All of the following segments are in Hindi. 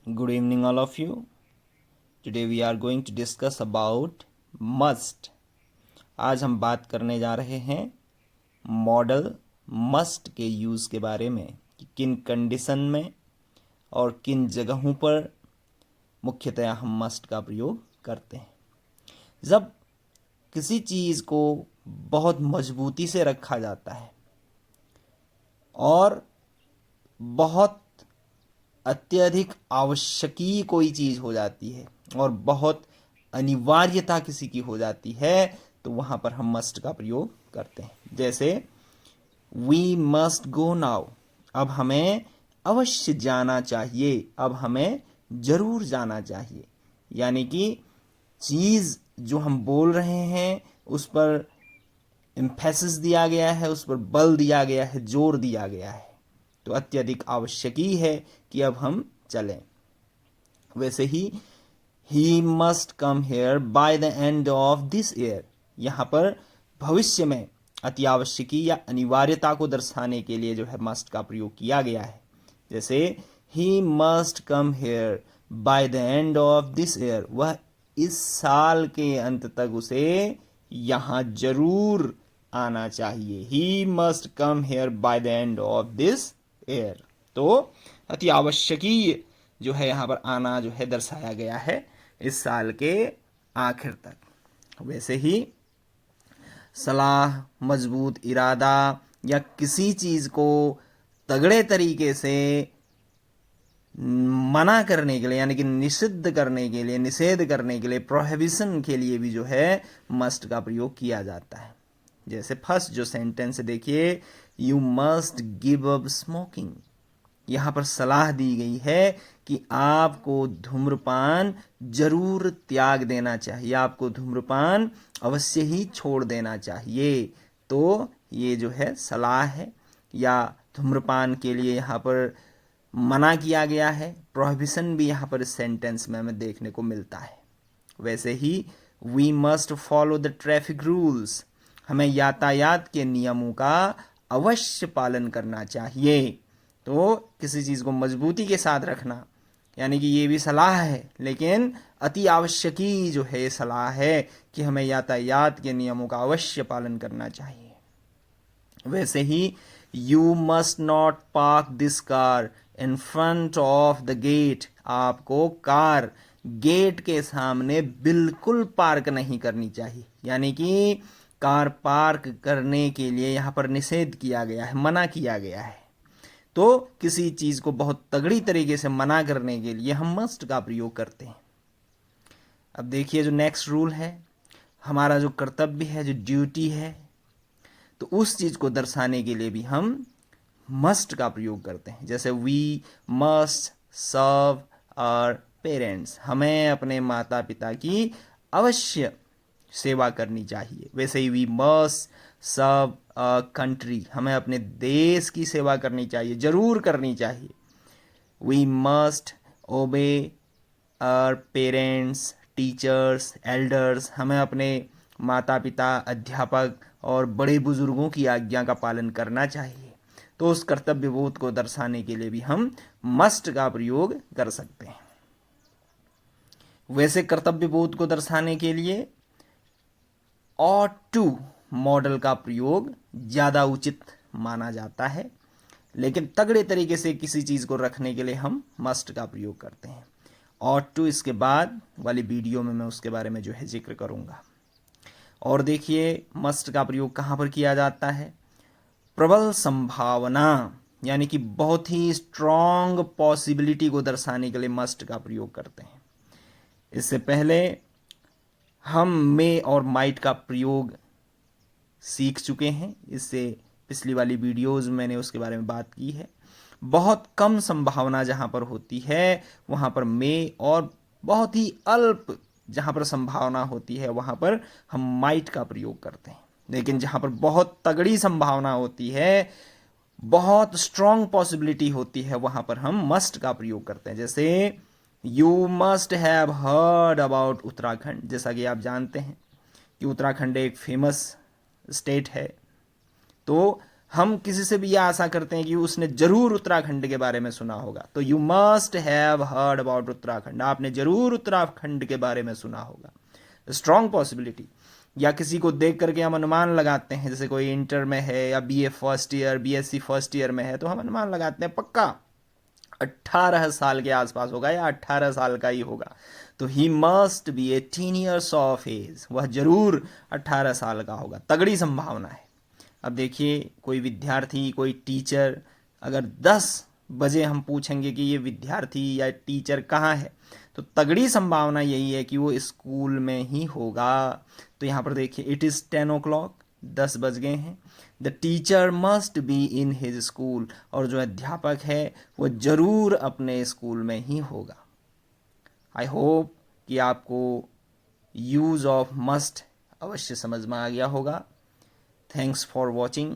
Good evening, all of you. Today we are going to discuss about must. आज हम बात करने जा रहे हैं मॉडल मस्ट के यूज़ के बारे में कि किन कंडीशन में और किन जगहों पर मुख्यतया हम मस्ट का प्रयोग करते हैं। जब किसी चीज़ को बहुत मजबूती से रखा जाता है और बहुत अत्यधिक आवश्यकी कोई चीज़ हो जाती है और बहुत अनिवार्यता किसी की हो जाती है तो वहाँ पर हम मस्ट का प्रयोग करते हैं। जैसे वी मस्ट गो नाउ, अब हमें अवश्य जाना चाहिए, अब हमें जरूर जाना चाहिए। यानी कि चीज़ जो हम बोल रहे हैं उस पर एम्फेसिस दिया गया है, उस पर बल दिया गया है, जोर दिया गया है, तो अत्यधिक आवश्यकी है कि अब हम चलें। वैसे he must come here by the end of this year, यहाँ पर भविष्य में अति आवश्यकी या अनिवार्यता को दर्शाने के लिए जो है मस्ट का प्रयोग किया गया है। जैसे he must come here by the end of this year, वह इस साल के अंत तक उसे यहाँ जरूर आना चाहिए। He must come here by the end of this year, तो अति आवश्यकी जो है यहाँ पर आना जो है दर्शाया गया है इस साल के आखिर तक। वैसे ही सलाह, मजबूत इरादा या किसी चीज़ को तगड़े तरीके से मना करने के लिए, यानी कि निषिद्ध करने के लिए, निषेध करने के लिए, प्रोहिबिशन के लिए भी जो है मस्ट का प्रयोग किया जाता है। जैसे फर्स्ट जो सेंटेंस देखिए, you must give up smoking, यहाँ पर सलाह दी गई है कि आपको धूम्रपान जरूर त्याग देना चाहिए, आपको धूम्रपान अवश्य ही छोड़ देना चाहिए। तो ये जो है सलाह है या धूम्रपान के लिए यहाँ पर मना किया गया है। प्रोहिबिशन भी यहाँ पर इस सेंटेंस में हमें देखने को मिलता है। वैसे ही we must follow the traffic rules, हमें यातायात के नियमों का अवश्य पालन करना चाहिए। तो किसी चीज़ को मजबूती के साथ रखना, यानी कि ये भी सलाह है, लेकिन अति आवश्यकी जो है सलाह है कि हमें यातायात के नियमों का अवश्य पालन करना चाहिए। वैसे ही you must not park this car in front of the gate, आपको कार गेट के सामने बिल्कुल पार्क नहीं करनी चाहिए। यानी कि कार पार्क करने के लिए यहाँ पर निषेध किया गया है, मना किया गया है। तो किसी चीज़ को बहुत तगड़ी तरीके से मना करने के लिए हम मस्ट का प्रयोग करते हैं। अब देखिए जो नेक्स्ट रूल है, हमारा जो कर्तव्य है, जो ड्यूटी है, तो उस चीज़ को दर्शाने के लिए भी हम मस्ट का प्रयोग करते हैं। जैसे we must serve our parents, हमें अपने माता पिता की अवश्य सेवा करनी चाहिए। वैसे ही we must serve a country, हमें अपने देश की सेवा करनी चाहिए, जरूर करनी चाहिए। We must obey our parents, teachers, elders, हमें अपने माता पिता, अध्यापक और बड़े बुजुर्गों की आज्ञा का पालन करना चाहिए। तो उस कर्तव्य बोध को दर्शाने के लिए भी हम मस्ट का प्रयोग कर सकते हैं। वैसे कर्तव्य बोध को दर्शाने के लिए ought to मॉडल का प्रयोग ज़्यादा उचित माना जाता है, लेकिन तगड़े तरीके से किसी चीज़ को रखने के लिए हम मस्ट का प्रयोग करते हैं। ought to इसके बाद वाली वीडियो में मैं उसके बारे में जो है जिक्र करूँगा। और देखिए मस्ट का प्रयोग कहाँ पर किया जाता है, प्रबल संभावना, यानी कि बहुत ही स्ट्रॉन्ग पॉसिबिलिटी को दर्शाने के लिए मस्ट का प्रयोग करते हैं। इससे पहले हम मे और माइट का प्रयोग सीख चुके हैं, इससे पिछली वाली वीडियोज़ में मैंने उसके बारे में बात की है। बहुत कम संभावना जहाँ पर होती है वहाँ पर मे, और बहुत ही अल्प जहाँ पर संभावना होती है वहाँ पर हम माइट का प्रयोग करते हैं। लेकिन जहाँ पर बहुत तगड़ी संभावना होती है, बहुत स्ट्रॉन्ग पॉसिबिलिटी होती है, वहाँ पर हम मस्ट का प्रयोग करते हैं। जैसे you must have heard about Uttarakhand, जैसा कि आप जानते हैं कि उत्तराखंड एक फेमस स्टेट है। तो हम किसी से भी यह आशा करते हैं कि उसने जरूर उत्तराखंड के बारे में सुना होगा, तो you must have heard about Uttarakhand, आपने जरूर उत्तराखंड के बारे में सुना होगा। Strong possibility. या किसी को देख करके हम अनुमान लगाते हैं, जैसे कोई इंटर में है या BA first year, BSc first year में है, तो हम अनुमान लगाते हैं पक्का 18 साल के आसपास होगा या 18 साल का ही होगा, तो ही must be 18 years of age, वह जरूर 18 साल का होगा, तगड़ी संभावना है। अब देखिए, कोई विद्यार्थी, कोई टीचर, अगर 10 बजे हम पूछेंगे कि ये विद्यार्थी या टीचर कहाँ है, तो तगड़ी संभावना यही है कि वो स्कूल में ही होगा। तो यहाँ पर देखिए, इट इज़ 10 o'clock, 10 बज गए हैं। The teacher must be in his school, और जो अध्यापक है वो जरूर अपने स्कूल में ही होगा। आई होप कि आपको यूज ऑफ मस्ट अवश्य समझ में आ गया होगा। Thanks for watching,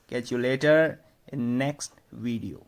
catch you later in next video.